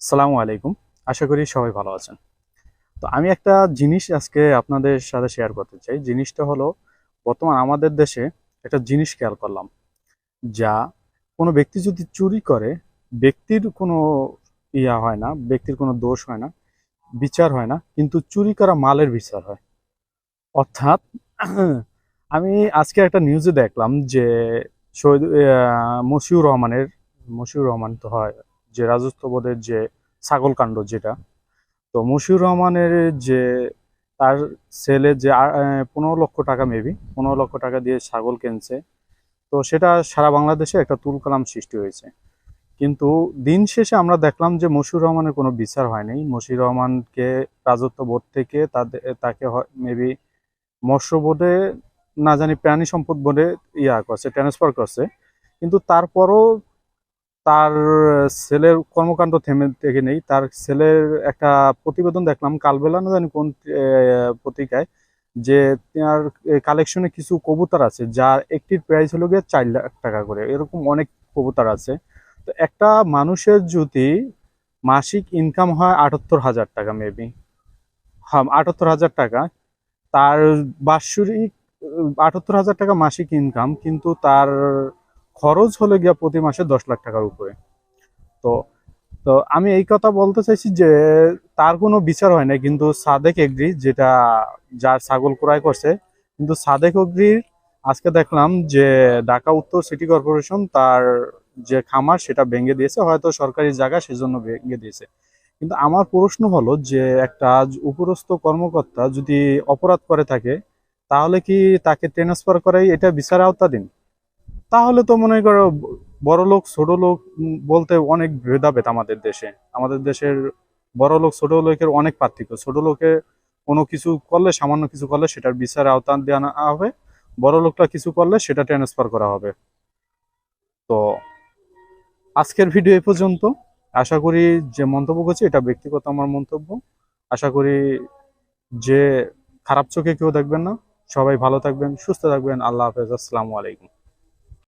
আসসালামু আলাইকুম। আশা করি সবাই ভালো আছেন। তো আমি একটা জিনিস আজকে আপনাদের সাথে শেয়ার করতে চাই। জিনিসটা হলো বর্তমান আমাদের দেশে একটা জিনিস খেয়াল করলাম। যা কোনো ব্যক্তি যদি চুরি করে, ব্যক্তির কোনো হয় না, ব্যক্তির কোনো দোষ হয় না, বিচার হয় না, কিন্তু চুরি করা মালের বিচার হয়। অর্থাৎ আমি আজকে একটা নিউজে দেখলাম যে শহীদ মশিউর রহমান তো হয় যে রাজস্ব বোর্ডের যে ছাগল কাণ্ড যেটা, তো মশিউর রহমানের যে তার ছেলে যে 15 লক্ষ টাকা, মেবি 15 লক্ষ টাকা দিয়ে ছাগল কিনছে। তো সেটা সারা বাংলাদেশে একটা তুলকালাম সৃষ্টি হয়েছে। কিন্তু দিন শেষে আমরা দেখলাম যে মশিউর রহমানের কোনো বিচার হয়নি। মশিউর রহমানকে রাজস্ব বোর্ড থেকে তাকে মেবি মৎস্য বোর্ডে, না জানি প্রাণী সম্পদ বোর্ডে করছে, ট্রান্সফার করছে। কিন্তু তারপরও তার ছেলের কর্মকাণ্ড থেমে থেকে নেই। তার ছেলের একটা প্রতিবেদন দেখলাম কালবেলা, না জানি কোন পত্রিকায়, যে তার কালেকশনে কিছু কবুতর আছে যার একটির প্রাইস হলো গিয়ে 4 লাখ টাকা করে। এরকম অনেক কবুতর আছে। তো একটা মানুষের যদি মাসিক ইনকাম হয় 78,000 টাকা, মেবি, হ্যাঁ 78,000 টাকা, তার বাৎসরিক 78,000 টাকা মাসিক ইনকাম, কিন্তু তার খরচ হলে গিয়া প্রতি মাসে 10 লাখ টাকার উপরে। তো তো আমি এই কথা বলতে চাইছি যে তার কোনো বিচার হয় না, কিন্তু সাদেক এগ্রি যেটা, যার ছাগল ক্রয় করছে, কিন্তু সাদেক এগ্রির আজকে দেখলাম যে ঢাকা উত্তর সিটি কর্পোরেশন তার যে খামার সেটা ভেঙে দিয়েছে, হয়তো সরকারি জায়গা সেজন্য ভেঙে দিয়েছে। কিন্তু আমার প্রশ্ন হলো যে একটা উপরস্থ কর্মকর্তা যদি অপরাধ করে থাকে, তাহলে কি তাকে ট্রান্সফার করাই এটা বিচারের আওতাধীন? তাহলে তো মনে করো বড় লোক ছোট লোক বলতে অনেক ভেদাভেদ আমাদের দেশে। আমাদের দেশের বড় লোক ছোট লোকের অনেক পার্থক্য। ছোট লোকে কোনো কিছু করলে, সামান্য কিছু করলে সেটার বিচারের আওতায় দেওয়া হবে, বড় লোকটা কিছু করলে সেটা ট্রান্সফার করা হবে। তো আজকের ভিডিও এই পর্যন্ত। আশা করি যে মন্তব্য করছি এটা ব্যক্তিগত আমার মন্তব্য। আশা করি যে খারাপ চোখে কেউ দেখবেন না। সবাই ভালো থাকবেন, সুস্থ থাকবেন। আল্লাহ হাফেজ, আসসালামু আলাইকুম।